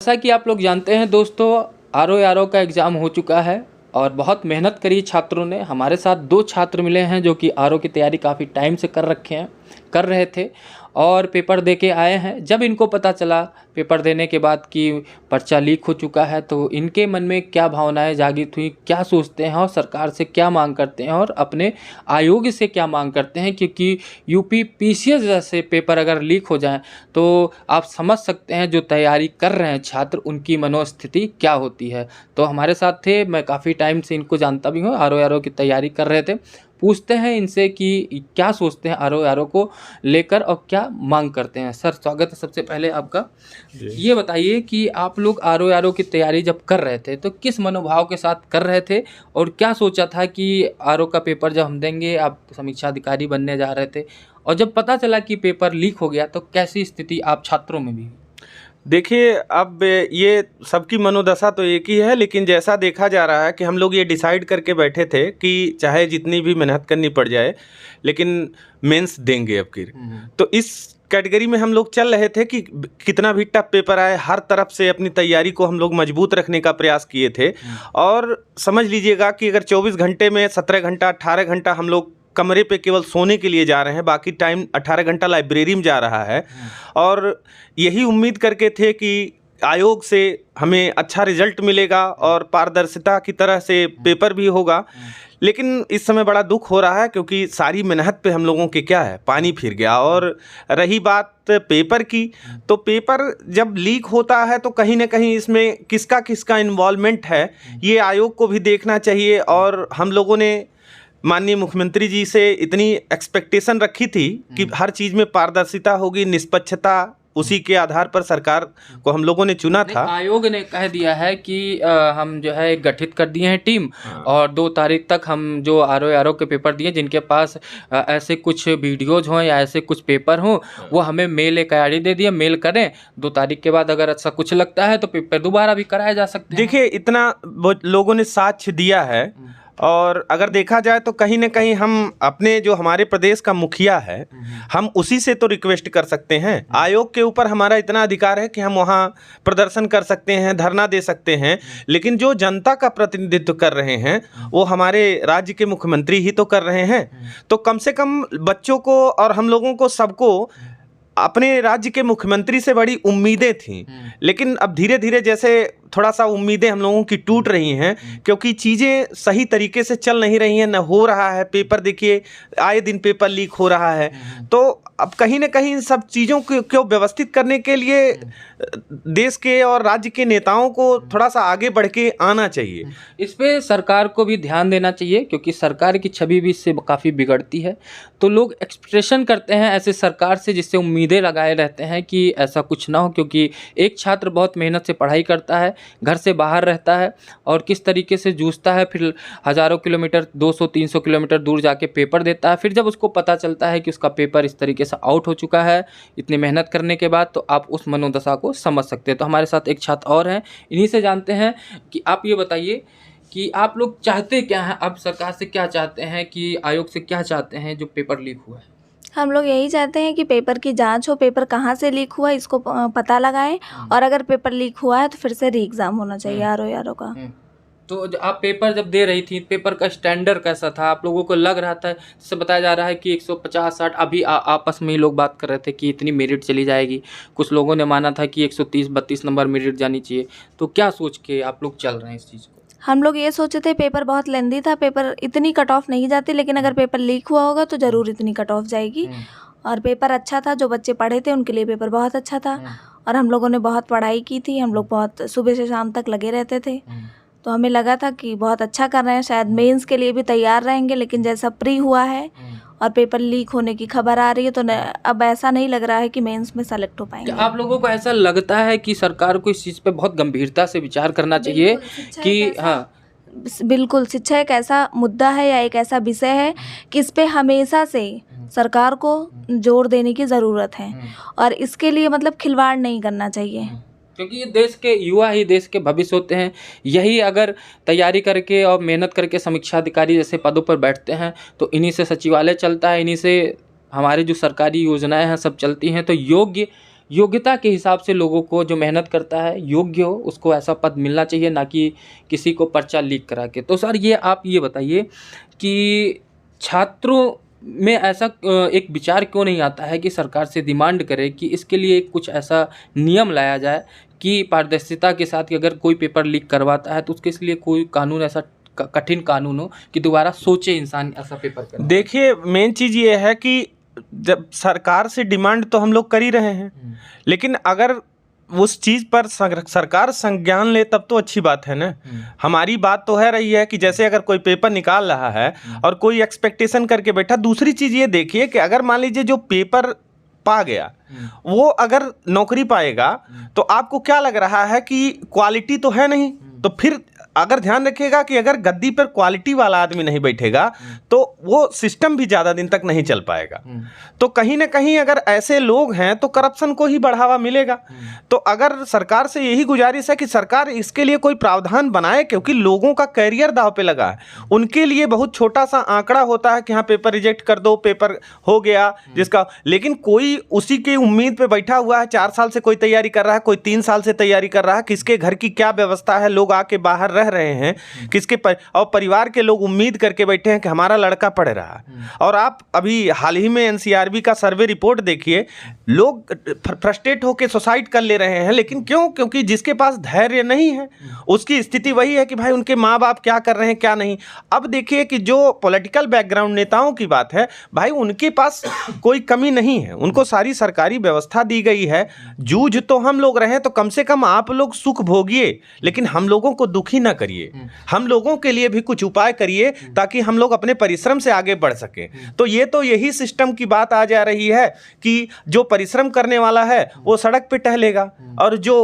जैसा कि आप लोग जानते हैं दोस्तों, आरओ का एग्ज़ाम हो चुका है और बहुत मेहनत करी छात्रों ने। हमारे साथ 2 छात्र मिले हैं जो कि आरओ की तैयारी काफ़ी टाइम से कर रहे थे और पेपर दे के आए हैं। जब इनको पता चला पेपर देने के बाद कि पर्चा लीक हो चुका है, तो इनके मन में क्या भावनाएं जागृत हुई, क्या सोचते हैं और सरकार से क्या मांग करते हैं और अपने आयोग से क्या मांग करते हैं। क्योंकि यूपी पीसीएस जैसे पेपर अगर लीक हो जाएं तो आप समझ सकते हैं जो तैयारी कर रहे हैं छात्र, उनकी मनोस्थिति क्या होती है। तो हमारे साथ थे, मैं काफ़ी टाइम से इनको जानता भी हूँ, आरओ की तैयारी कर रहे थे। पूछते हैं इनसे कि क्या सोचते हैं आरओ को लेकर और क्या मांग करते हैं। सर स्वागत है सबसे पहले आपका। ये बताइए कि आप लोग आरओ की तैयारी जब कर रहे थे तो किस मनोभाव के साथ कर रहे थे और क्या सोचा था कि आरओ का पेपर जब हम देंगे, आप समीक्षा अधिकारी बनने जा रहे थे, और जब पता चला कि पेपर लीक हो गया तो कैसी स्थिति आप छात्रों में भी? देखिए, अब ये सबकी मनोदशा तो एक ही है, लेकिन जैसा देखा जा रहा है कि हम लोग ये डिसाइड करके बैठे थे कि चाहे जितनी भी मेहनत करनी पड़ जाए लेकिन मेंस देंगे अब की। तो इस कैटेगरी में हम लोग चल रहे थे कि कितना भी टफ पेपर आए, हर तरफ से अपनी तैयारी को हम लोग मजबूत रखने का प्रयास किए थे। और समझ लीजिएगा कि अगर 24 घंटे में 17 घंटा 18 घंटा हम लोग कमरे पे केवल सोने के लिए जा रहे हैं, बाकी टाइम 18 घंटा लाइब्रेरी में जा रहा है। और यही उम्मीद करके थे कि आयोग से हमें अच्छा रिजल्ट मिलेगा और पारदर्शिता की तरह से पेपर भी होगा। लेकिन इस समय बड़ा दुख हो रहा है क्योंकि सारी मेहनत पे हम लोगों के क्या है, पानी फिर गया। और रही बात पेपर की, तो पेपर जब लीक होता है तो कहीं ना कहीं इसमें किसका किसका इन्वॉल्वमेंट है ये आयोग को भी देखना चाहिए। और हम लोगों ने माननीय मुख्यमंत्री जी से इतनी एक्सपेक्टेशन रखी थी कि हर चीज़ में पारदर्शिता होगी, निष्पक्षता, उसी के आधार पर सरकार को हम लोगों ने चुना था। आयोग ने कह दिया है कि हम जो है गठित कर दिए हैं टीम, और 2 तारीख तक हम जो आरओ के पेपर दिए, जिनके पास ऐसे कुछ वीडियोज हों या ऐसे कुछ पेपर हों, वो हमें मेल एक आईडी दे दिए, मेल करें। 2 तारीख के बाद अगर ऐसा कुछ लगता है तो पेपर दोबारा भी कराया जा सकते हैं। देखिए, इतना लोगों ने साक्ष्य दिया है। और अगर देखा जाए तो कहीं ना कहीं हम अपने जो हमारे प्रदेश का मुखिया है, हम उसी से तो रिक्वेस्ट कर सकते हैं। आयोग के ऊपर हमारा इतना अधिकार है कि हम वहाँ प्रदर्शन कर सकते हैं, धरना दे सकते हैं। लेकिन जो जनता का प्रतिनिधित्व कर रहे हैं वो हमारे राज्य के मुख्यमंत्री ही तो कर रहे हैं। तो कम से कम बच्चों को और हम लोगों को सबको अपने राज्य के मुख्यमंत्री से बड़ी उम्मीदें थीं। लेकिन अब धीरे धीरे जैसे थोड़ा सा उम्मीदें हम लोगों की टूट रही हैं क्योंकि चीज़ें सही तरीके से चल नहीं रही हैं, न हो रहा है पेपर। देखिए, आए दिन पेपर लीक हो रहा है। तो अब कहीं ना कहीं इन सब चीज़ों को व्यवस्थित करने के लिए देश के और राज्य के नेताओं को थोड़ा सा आगे बढ़ के आना चाहिए। इस पे सरकार को भी ध्यान देना चाहिए क्योंकि सरकार की छवि भी इससे काफ़ी बिगड़ती है। तो लोग एक्सपेक्टेशन करते हैं ऐसे सरकार से, जिससे उम्मीदें लगाए रहते हैं कि ऐसा कुछ ना हो। क्योंकि एक छात्र बहुत मेहनत से पढ़ाई करता है, घर से बाहर रहता है और किस तरीके से जूझता है, फिर हज़ारों किलोमीटर 200-300 किलोमीटर दूर जाके पेपर देता है। फिर जब उसको पता चलता है कि उसका पेपर इस तरीके से आउट हो चुका है इतनी मेहनत करने के बाद, तो आप उस मनोदशा को समझ सकते हैं। तो हमारे साथ एक छात्र और हैं, इन्हीं से जानते हैं कि आप ये बताइए कि आप लोग चाहते क्या हैं, अब सरकार से क्या चाहते हैं, कि आयोग से क्या चाहते हैं जो पेपर लीक हुआ है? हम लोग यही चाहते हैं कि पेपर की जांच हो, पेपर कहाँ से लीक हुआ इसको पता लगाएं, और अगर पेपर लीक हुआ है तो फिर से री एग्ज़ाम होना चाहिए आरओ का। तो आप पेपर जब दे रही थी, पेपर का स्टैंडर्ड कैसा था? आप लोगों को लग रहा था, जैसे बताया जा रहा है कि 150-60, अभी आपस में ही लोग बात कर रहे थे कि इतनी मेरिट चली जाएगी। कुछ लोगों ने माना था कि 130-32 नंबर मेरिट जानी चाहिए। तो क्या सोच के आप लोग चल रहे हैं इस चीज़ को? हम लोग ये सोचे थे, पेपर बहुत लेंदी था, पेपर इतनी कट ऑफ नहीं जाती, लेकिन अगर पेपर लीक हुआ होगा तो ज़रूर इतनी कट ऑफ जाएगी। और पेपर अच्छा था, जो बच्चे पढ़े थे उनके लिए पेपर बहुत अच्छा था। और हम लोगों ने बहुत पढ़ाई की थी, हम लोग बहुत सुबह से शाम तक लगे रहते थे। तो हमें लगा था कि बहुत अच्छा कर रहे हैं, शायद मेंस के लिए भी तैयार रहेंगे। लेकिन जैसा प्री हुआ है और पेपर लीक होने की खबर आ रही है, तो अब ऐसा नहीं लग रहा है कि मेंस में सेलेक्ट हो पाएंगे। आप लोगों को ऐसा लगता है कि सरकार को इस चीज़ पे बहुत गंभीरता से विचार करना चाहिए कि बिल्कुल, शिक्षा एक ऐसा मुद्दा है या एक ऐसा विषय है कि इस पे हमेशा से सरकार को जोर देने की ज़रूरत है, और इसके लिए मतलब खिलवाड़ नहीं करना चाहिए। क्योंकि ये देश के युवा ही देश के भविष्य होते हैं। यही अगर तैयारी करके और मेहनत करके समीक्षा अधिकारी जैसे पदों पर बैठते हैं तो इन्हीं से सचिवालय चलता है, इन्हीं से हमारी जो सरकारी योजनाएं हैं सब चलती हैं। तो योग्य योग्यता के हिसाब से लोगों को, जो मेहनत करता है योग्य हो, उसको ऐसा पद मिलना चाहिए, ना कि किसी को पर्चा लीक करा के। तो सर ये आप ये बताइए कि छात्रों में ऐसा एक विचार क्यों नहीं आता है कि सरकार से डिमांड करे कि इसके लिए कुछ ऐसा नियम लाया जाए कि पारदर्शिता के साथ कि अगर कोई पेपर लीक करवाता है तो उसके लिए कोई कानून, ऐसा कठिन कानून हो कि दोबारा सोचे इंसान ऐसा पेपर कर। देखिए, मेन चीज़ ये है कि जब सरकार से डिमांड तो हम लोग कर ही रहे हैं, लेकिन अगर उस चीज़ पर सरकार संज्ञान ले तब तो अच्छी बात है ना। हमारी बात तो है रही है कि जैसे अगर कोई पेपर निकाल रहा है और कोई एक्सपेक्टेशन करके बैठा। दूसरी चीज़ ये देखिए कि अगर मान लीजिए जो पेपर पा गया वो अगर नौकरी पाएगा तो आपको क्या लग रहा है कि क्वालिटी तो है नहीं, तो फिर अगर ध्यान रखिएगा कि अगर गद्दी पर क्वालिटी वाला आदमी नहीं बैठेगा तो वो सिस्टम भी ज़्यादा दिन तक नहीं चल पाएगा। तो कहीं ना कहीं अगर ऐसे लोग हैं तो करप्शन को ही बढ़ावा मिलेगा। तो अगर सरकार से यही गुजारिश है कि सरकार इसके लिए कोई प्रावधान बनाए, क्योंकि लोगों का कैरियर दांव पे लगा है। उनके लिए बहुत छोटा सा आंकड़ा होता है कि हाँ पेपर रिजेक्ट कर दो, पेपर हो गया जिसका, लेकिन कोई उसी की उम्मीद पे बैठा हुआ है। 4 साल से कोई तैयारी कर रहा है, कोई 3 साल से तैयारी कर रहा है, किसके घर की क्या व्यवस्था है, लोग आके बाहर रह रहे हैं, किसके और परिवार के लोग उम्मीद करके बैठे हैं कि हमारा लड़का पढ़ रहा है। और आप अभी हाल ही में एनसीआरबी का सर्वे रिपोर्ट देखिए, लोग फ्रस्ट्रेट होकर सुसाइड कर ले रहे हैं। लेकिन क्यों? क्योंकि जिसके पास धैर्य नहीं है उसकी स्थिति वही है कि भाई उनके माँ बाप क्या कर रहे हैं क्या नहीं। अब देखिए कि जो पॉलिटिकल बैकग्राउंड नेताओं की बात है, भाई उनके पास कोई कमी नहीं है, उनको सारी सरकारी व्यवस्था दी गई है। जूझ तो हम लोग रहे तो कम से कम आप लोग सुख भोगिए, लेकिन हम लोगों को दुखी ना करिए। हम लोगों के लिए भी कुछ उपाय करिए ताकि हम लोग अपने परिश्रम से आगे बढ़ सकें। तो ये तो यही सिस्टम की बात आ जा रही है कि जो परिश्रम करने वाला है वो सड़क पे टहलेगा और जो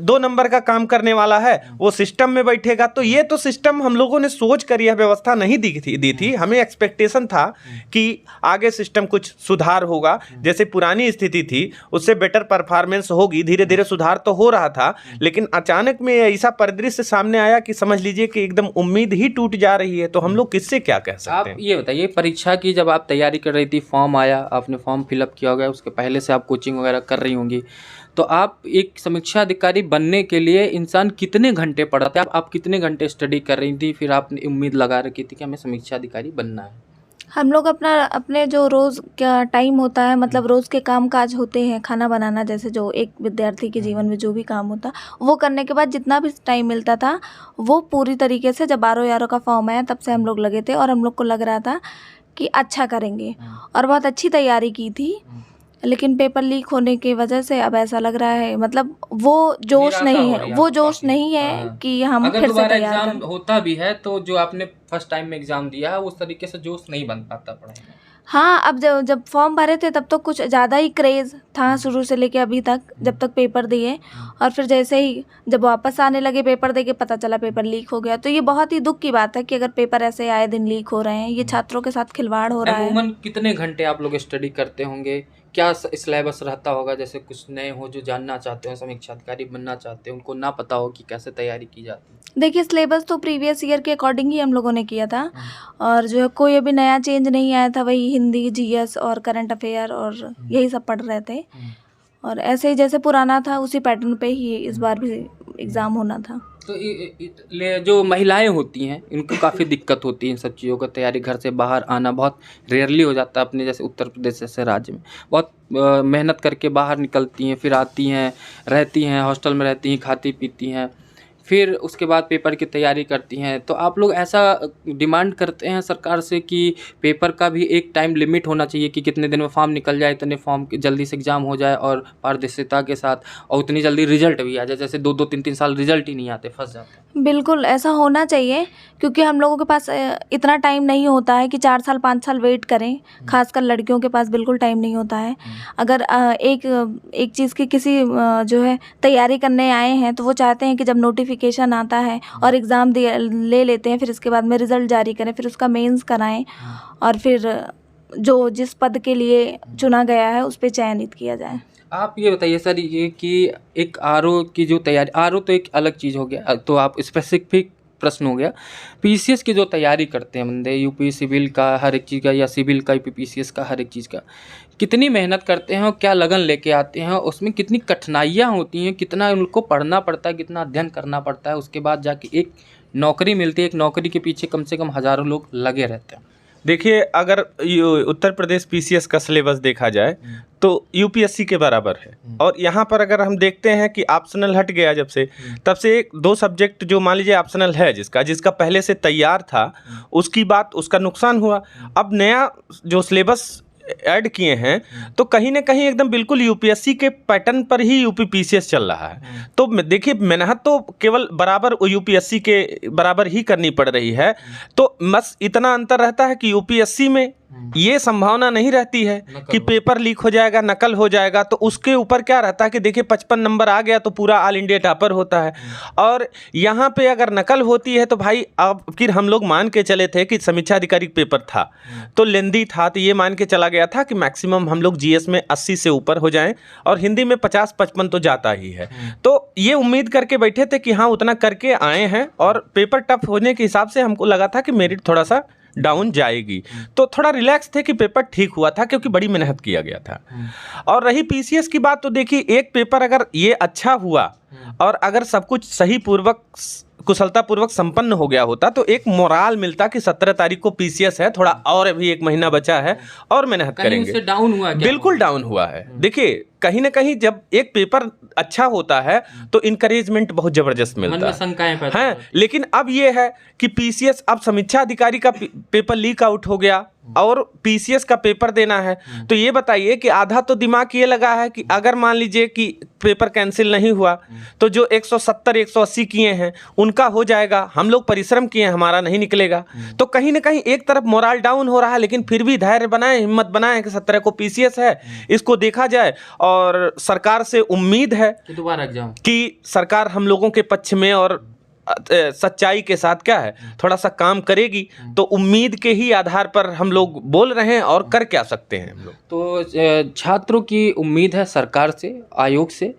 2 नंबर का काम करने वाला है वो सिस्टम में बैठेगा। तो ये तो सिस्टम हम लोगों ने सोच कर यह व्यवस्था नहीं दी थी। हमें एक्सपेक्टेशन था कि आगे सिस्टम कुछ सुधार होगा, जैसे पुरानी स्थिति थी उससे बेटर परफॉर्मेंस होगी। धीरे धीरे सुधार तो हो रहा था, लेकिन अचानक में ऐसा परिदृश्य सामने आया कि समझ लीजिए कि एकदम उम्मीद ही टूट जा रही है। तो हम लोग किससे क्या कह सकते हैं? आप ये बताइए, परीक्षा की जब आप तैयारी कर रही थी, फॉर्म आया, आपने फॉर्म फिलअप किया होगा, उसके पहले से आप कोचिंग वगैरह कर रही होंगी, तो आप एक समीक्षा अधिकारी बनने के लिए इंसान कितने घंटे पढ़ा था? आप कितने घंटे स्टडी कर रही थी, फिर आपने उम्मीद लगा रखी थी कि हमें समीक्षा अधिकारी बनना है? हम लोग अपने जो रोज़ का टाइम होता है, मतलब रोज़ के काम काज होते हैं, खाना बनाना, जैसे जो एक विद्यार्थी के जीवन में जो भी काम होता वो करने के बाद जितना भी टाइम मिलता था वो पूरी तरीके से, जब 12 का फॉर्म आया तब से हम लोग लगे थे और हम लोग को लग रहा था कि अच्छा करेंगे और बहुत अच्छी तैयारी की थी। लेकिन पेपर लीक होने की वजह से अब ऐसा लग रहा है, मतलब वो जोश नहीं है, वो जोश नहीं है कि हम अगर फिर से दोबारा तैयार एग्जाम करें। होता भी है तो जो आपने फर्स्ट टाइम में एग्जाम दिया है उस तरीके से जोश नहीं बन पाता पढ़ाई में। हाँ, अब जब फॉर्म भरे थे तब तो कुछ ज़्यादा ही क्रेज़ था शुरू से लेके अभी तक, जब तक पेपर दिए। और फिर जैसे ही जब वापस आने लगे पेपर दे के, पता चला पेपर लीक हो गया। तो ये बहुत ही दुख की बात है कि अगर पेपर ऐसे आए दिन लीक हो रहे हैं, ये छात्रों के साथ खिलवाड़ हो रहा है। अमूमन कितने घंटे आप लोग स्टडी करते होंगे? क्या सिलेबस रहता होगा? जैसे कुछ नए हो जो जानना चाहते हो, समीक्षा अधिकारी बनना चाहते हैं, उनको ना पता हो कि कैसे तैयारी की जाती है। देखिए, सिलेबस तो प्रीवियस ईयर के अकॉर्डिंग ही हम लोगों ने किया था और जो है कोई अभी नया चेंज नहीं आया था। वही हिंदी, जीएस और करंट अफेयर और यही सब पढ़ रहे थे। और ऐसे ही जैसे पुराना था उसी पैटर्न पे ही इस बार भी एग्ज़ाम होना था। तो जो महिलाएं होती हैं इनको काफ़ी दिक्कत होती है इन सब चीज़ों का तैयारी, घर से बाहर आना बहुत रेयरली हो जाता है। अपने जैसे उत्तर प्रदेश जैसे राज्य में बहुत मेहनत करके बाहर निकलती हैं, फिर आती हैं, रहती हैं, हॉस्टल में रहती हैं, खाती पीती हैं, फिर उसके बाद पेपर की तैयारी करती हैं। तो आप लोग ऐसा डिमांड करते हैं सरकार से कि पेपर का भी एक टाइम लिमिट होना चाहिए कि कितने दिन में फॉर्म निकल जाए, इतने फॉर्म जल्दी से एग्ज़ाम हो जाए और पारदर्शिता के साथ, और उतनी जल्दी रिजल्ट भी आ जाए। जैसे 2-2, 3-3 साल रिजल्ट ही नहीं आते, फंस जाते हैं। बिल्कुल ऐसा होना चाहिए, क्योंकि हम लोगों के पास इतना टाइम नहीं होता है कि 4 साल 5 साल वेट करें। खासकर लड़कियों के पास बिल्कुल टाइम नहीं होता है। अगर एक चीज़ की किसी जो है तैयारी करने आए हैं तो वो चाहते हैं कि जब नोटिफिकेशन आता है और एग्ज़ाम ले लेते हैं, फिर इसके बाद में रिज़ल्ट जारी करें, फिर उसका मेंस कराएं और फिर जो जिस पद के लिए चुना गया है उस पर चयनित किया जाए। आप ये बताइए सर, ये कि एक आरओ की जो तैयारी, आरओ तो एक अलग चीज़ हो गया, तो आप स्पेसिफिक प्रश्न हो गया, पीसीएस की जो तैयारी करते हैं बंदे, यूपी सिविल का हर एक चीज़ का या सिविल का पीसीएस का हर एक चीज़ का, कितनी मेहनत करते हैं और क्या लगन लेके आते हैं, उसमें कितनी कठिनाइयाँ होती हैं, कितना उनको पढ़ना पड़ता है, कितना अध्ययन करना पड़ता है, उसके बाद जाके एक नौकरी मिलती है। एक नौकरी के पीछे कम से कम हज़ारों लोग लगे रहते हैं। देखिए, अगर उत्तर प्रदेश पीसीएस का सिलेबस देखा जाए तो यूपीएससी के बराबर है। और यहाँ पर अगर हम देखते हैं कि ऑप्शनल हट गया जब से, तब से एक दो सब्जेक्ट जो मान लीजिए ऑप्शनल है, जिसका पहले से तैयार था, उसकी बात उसका नुकसान हुआ। अब नया जो सिलेबस ऐड किए हैं तो कहीं ना कहीं एकदम बिल्कुल यूपीएससी के पैटर्न पर ही यूपी पीसीएस चल रहा है। तो देखिए, मेहनत तो केवल बराबर यूपीएससी के बराबर ही करनी पड़ रही है। तो बस इतना अंतर रहता है कि यूपीएससी में ये संभावना नहीं रहती है कि पेपर लीक हो जाएगा, नकल हो जाएगा। तो उसके ऊपर क्या रहता है कि देखिए 55 नंबर आ गया तो पूरा ऑल इंडिया टॉपर होता है। और यहाँ पे अगर नकल होती है तो भाई, अब फिर हम लोग मान के चले थे कि समीक्षा अधिकारी पेपर था तो लेंदी था, तो ये मान के चला गया था कि मैक्सिमम हम लोग जीएस में 80 से ऊपर हो जाएं और हिंदी में 50-55 तो जाता ही है। तो ये उम्मीद करके बैठे थे कि हाँ उतना करके आए हैं, और पेपर टफ होने के हिसाब से हमको लगा था कि मेरिट थोड़ा सा डाउन जाएगी। तो थोड़ा रिलैक्स थे कि पेपर ठीक हुआ था, क्योंकि बड़ी मेहनत किया गया था। और रही पीसीएस की बात, तो देखिए एक पेपर अगर ये अच्छा हुआ और अगर सब कुछ सही पूर्वक कुशलतापूर्वक संपन्न हो गया होता तो एक मोराल मिलता कि 17 तारीख को पीसीएस है, थोड़ा और अभी 1 महीना बचा है और मेहनत करेंगे। उससे डाउन हुआ क्या? बिल्कुल डाउन हुआ है। देखिए, कहीं ना कहीं जब एक पेपर अच्छा होता है तो इनकरेजमेंट बहुत जबरदस्त मिलता है, मन में शंकाएं पैदा हैं। लेकिन अब ये है कि पीसीएस, अब समीक्षा अधिकारी का पेपर लीक आउट हो गया और पीसीएस का पेपर देना है। तो ये बताइए कि आधा तो दिमाग ये लगा है कि अगर मान लीजिए कि पेपर कैंसिल नहीं हुआ तो जो 170 180 किए हैं उनका हो जाएगा, हम लोग परिश्रम किए हैं, हमारा नहीं निकलेगा। तो कहीं ना कहीं एक तरफ मोरल डाउन हो रहा है, लेकिन फिर भी धैर्य बनाए, हिम्मत बनाए कि 17 को पीसीएस है, इसको देखा जाए। और सरकार से उम्मीद है कि दोबारा एग्जाम, कि सरकार हम लोगों के पक्ष में और सच्चाई के साथ क्या है थोड़ा सा काम करेगी। तो उम्मीद के ही आधार पर हम लोग बोल रहे हैं, और कर क्या सकते हैं हम लोग। तो छात्रों की उम्मीद है सरकार से, आयोग से,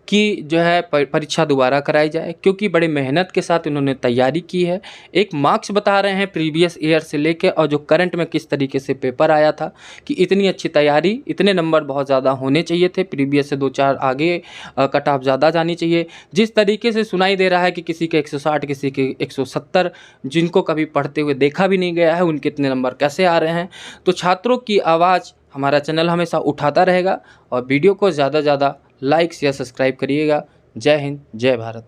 कि जो है परीक्षा दोबारा कराई जाए, क्योंकि बड़ी मेहनत के साथ इन्होंने तैयारी की है। एक मार्क्स बता रहे हैं प्रीवियस ईयर से लेके और जो करंट में किस तरीके से पेपर आया था, कि इतनी अच्छी तैयारी, इतने नंबर बहुत ज़्यादा होने चाहिए थे, प्रीवियस से 2-4 आगे कट ऑफ ज़्यादा जानी चाहिए। जिस तरीके से सुनाई दे रहा है कि किसी के 160, किसी के 170, जिनको कभी पढ़ते हुए देखा भी नहीं गया है, उनके इतने नंबर कैसे आ रहे हैं। तो छात्रों की आवाज़ हमारा चैनल हमेशा उठाता रहेगा, और वीडियो को ज़्यादा से ज़्यादा लाइक या सब्सक्राइब करिएगा। जय हिंद, जय भारत।